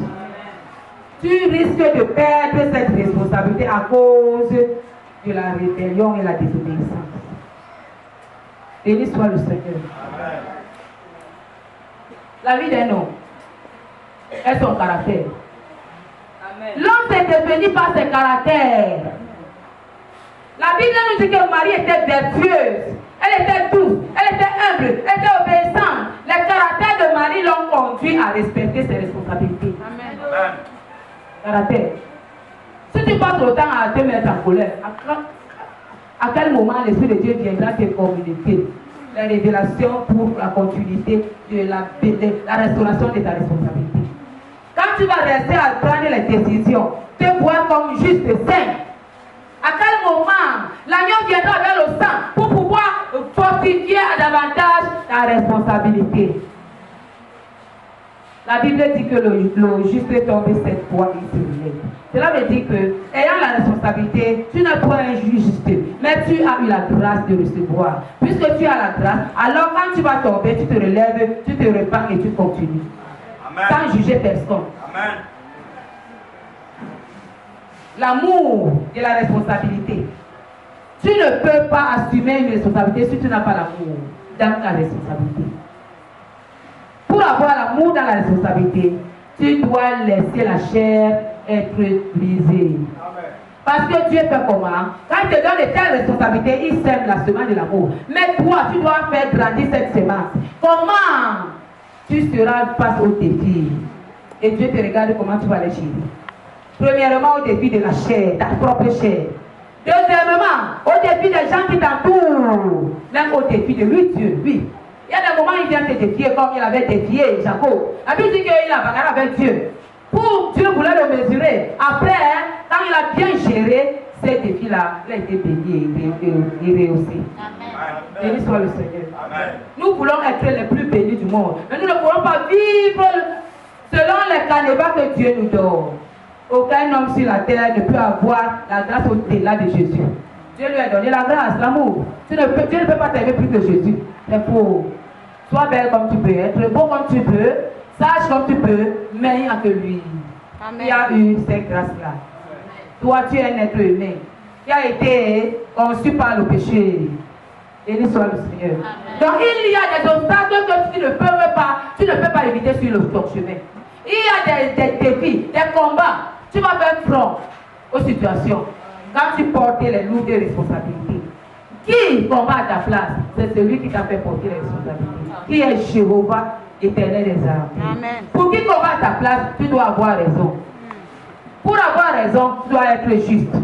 Tu risques de perdre cette responsabilité à cause de la rébellion et la désobéissance. Béni soit le Seigneur. Amen. La vie d'un homme est son caractère. L'homme s'est défini par ses caractères. La Bible nous dit que Marie était vertueuse. Elle était douce, elle était humble, elle était obéissante. Les caractères de Marie l'ont conduit à respecter ses responsabilités. Amen. Caractère. Si tu passes autant à te mettre en colère, à quel moment l'Esprit de Dieu viendra te communiquer les révélations pour la continuité de la restauration de ta responsabilité? Quand tu vas rester à prendre les décisions, te voir comme juste et saint, à quel moment l'agneau viendra avec le sang pour pouvoir fortifier davantage ta responsabilité? La Bible dit que le juste est tombé 7 fois et se relève. Cela veut dire que, ayant la responsabilité, tu n'es pas injuste, mais tu as eu la grâce de recevoir. Puisque tu as la grâce, alors quand tu vas tomber, tu te relèves, tu te repens et tu continues. Amen. Sans juger personne. Amen. L'amour de la responsabilité. Tu ne peux pas assumer une responsabilité si tu n'as pas l'amour dans la responsabilité. Pour avoir l'amour dans la responsabilité, tu dois laisser la chair être brisée. Amen. Parce que Dieu fait comment? Quand il te donne de telles responsabilités, il sème la semence de l'amour. Mais toi, tu dois faire grandir cette semence. Comment tu seras face au défi? Et Dieu te regarde comment tu vas les gérer. Premièrement, au défi de la chair, ta propre chair. Deuxièmement, au défi des gens qui t'entourent. Même au défi de lui, Dieu, lui. Il y a des moments où il vient te défier comme il avait défié Jacob. La Bible dit qu'il a bagarré avec Dieu. Pour Dieu voulait le mesurer. Après, quand il a bien géré ces défis-là, il a été béni et rehaussé. Béni soit le Seigneur. Amen. Nous voulons être les plus bénis du monde. Mais nous ne pouvons pas vivre selon les canevas que Dieu nous donne. Aucun homme sur la terre ne peut avoir la grâce au-delà de Jésus. Dieu lui a donné la grâce, l'amour. Dieu ne peut pas t'aimer plus que Jésus. C'est faux. Sois belle comme tu peux, être beau comme tu peux, sage comme tu peux, mais il n'y a que lui. Amen. Qui a eu cette grâce-là. Toi, tu es un être humain qui a été conçu par le péché. Béni soit le Seigneur. Amen. Donc il y a des obstacles que tu ne peux pas éviter sur ton chemin. Il y a des défis, des combats. Tu vas faire front aux situations. Quand tu portes les lourdes responsabilités. Qui combat à ta place? C'est celui qui t'a fait porter les responsabilités. Qui est Jéhovah, éternel des armées. Amen. Pour qui combat à ta place, tu dois avoir raison. Pour avoir raison, tu dois être juste.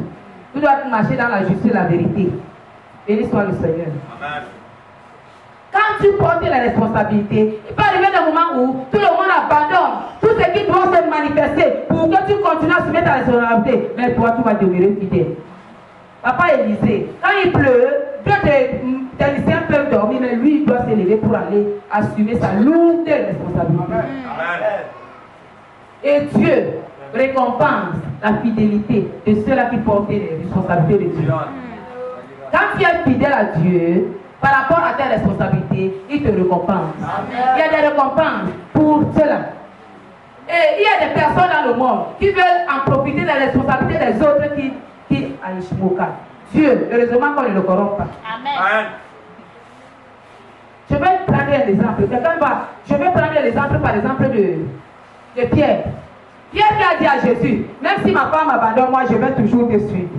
Tu dois marcher dans la justice et la vérité. Béni soit le Seigneur. Amen. Quand tu portes les responsabilités, il peut arriver des moments où tout le monde abandonne tout ce qui doit se manifester pour que tu continues à soumettre ta responsabilité. Mais toi, tu vas demeurer fidèle. Papa Élisée, quand il pleut, tes lycéens peuvent dormir, mais lui, il doit s'élever pour aller assumer sa lourde responsabilité. Amen. Et Dieu récompense la fidélité de ceux-là qui portent les responsabilités de Dieu. Quand tu es fidèle à Dieu, par rapport à tes responsabilités, il te récompense. Il y a des récompenses pour cela. Et il y a des personnes dans le monde qui veulent en profiter des responsabilités des autres qui Aïshmoka. Dieu, heureusement qu'on ne le corrompt pas. Amen. Je vais prendre un exemple. Je vais prendre l'exemple, par exemple, de Pierre. Pierre qui a dit à Jésus, même si ma femme m'abandonne, moi je vais toujours te suivre.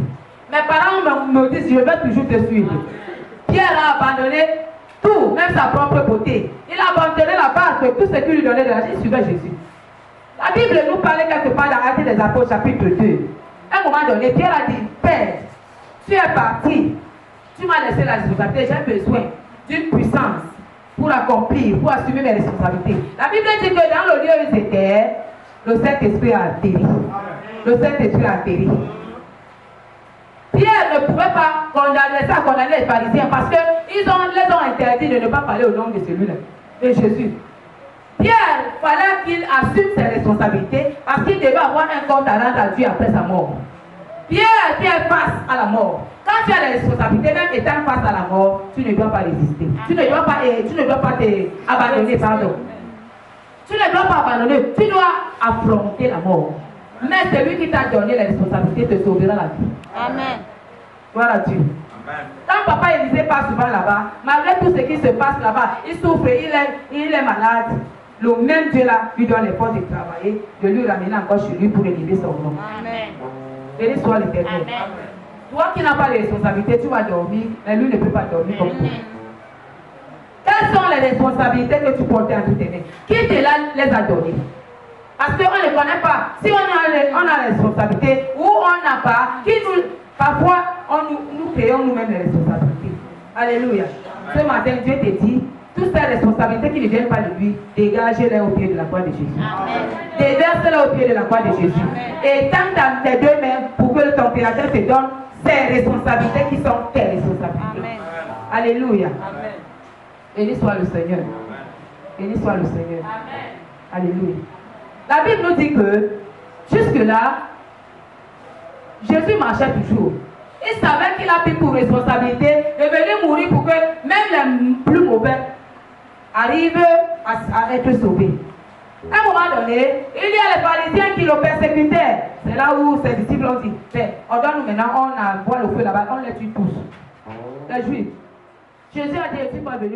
Mes parents me disent, je vais toujours te suivre. Pierre a abandonné tout, même sa propre beauté. Il a abandonné la barque, tout ce qui lui donnait de l'argent, il suivait Jésus. La Bible nous parlait quelque part dans Actes des Apôtres, chapitre 2. À un moment donné, Pierre a dit, Père, tu es parti, tu m'as laissé la responsabilité, j'ai besoin d'une puissance pour accomplir, pour assumer mes responsabilités. La Bible dit que dans le lieu où ils étaient, le Saint-Esprit a atterri. Le Saint-Esprit a atterri. Pierre ne pouvait pas condamner les pharisiens parce qu'ils les ont interdit de ne pas parler au nom de celui-là, de Jésus. Pierre, fallait qu'il assume ses responsabilités parce qu'il devait avoir un compte à rendre à Dieu après sa mort. Pierre qui est face à la mort. Quand tu as les responsabilités, même étant face à la mort, tu ne dois pas résister. Tu ne dois pas abandonner, pardon. Tu ne dois pas abandonner, tu dois affronter la mort. Mais celui qui t'a donné les responsabilités te sauvera la vie. Amen. Gloire à Dieu. Amen. Quand papa Élisée passe souvent là-bas, malgré tout ce qui se passe là-bas, il souffre, il est malade. Le même Dieu là lui donne les forces de travailler, de lui ramener encore chez lui pour élever son nom. Amen. Béni soit l'Éternel. Toi qui n'as pas de responsabilité, tu vas dormir, mais lui ne peut pas dormir comme toi. Quelles sont les responsabilités que tu portais en toute tes mains? Qui te les a données? Parce qu'on ne connaît pas. Si on a les responsabilités ou on n'a pas, parfois nous créons nous-mêmes les responsabilités. Alléluia. Ce matin, Dieu te dit, toutes ces responsabilités qui ne viennent pas de lui, dégagez-les au pied de la croix de Jésus. Déverse-les au pied de la croix de Jésus. Et tends dans tes deux mains pour que ton Créateur te donne ces responsabilités qui sont tes responsabilités. Amen. Alléluia. Amen. Béni soit le Seigneur. Béni soit le Seigneur. Alléluia. La Bible nous dit que jusque-là, Jésus marchait toujours. Il savait qu'il a pris pour responsabilité de venir mourir pour que même les plus mauvais arrivent à être sauvés. À un moment donné, il y a les pharisiens qui le persécutaient. C'est là où ses disciples ont dit, on donne maintenant, on voit le feu là-bas, on les tue tous. Les Juifs. Jésus a dit, tu vas venir.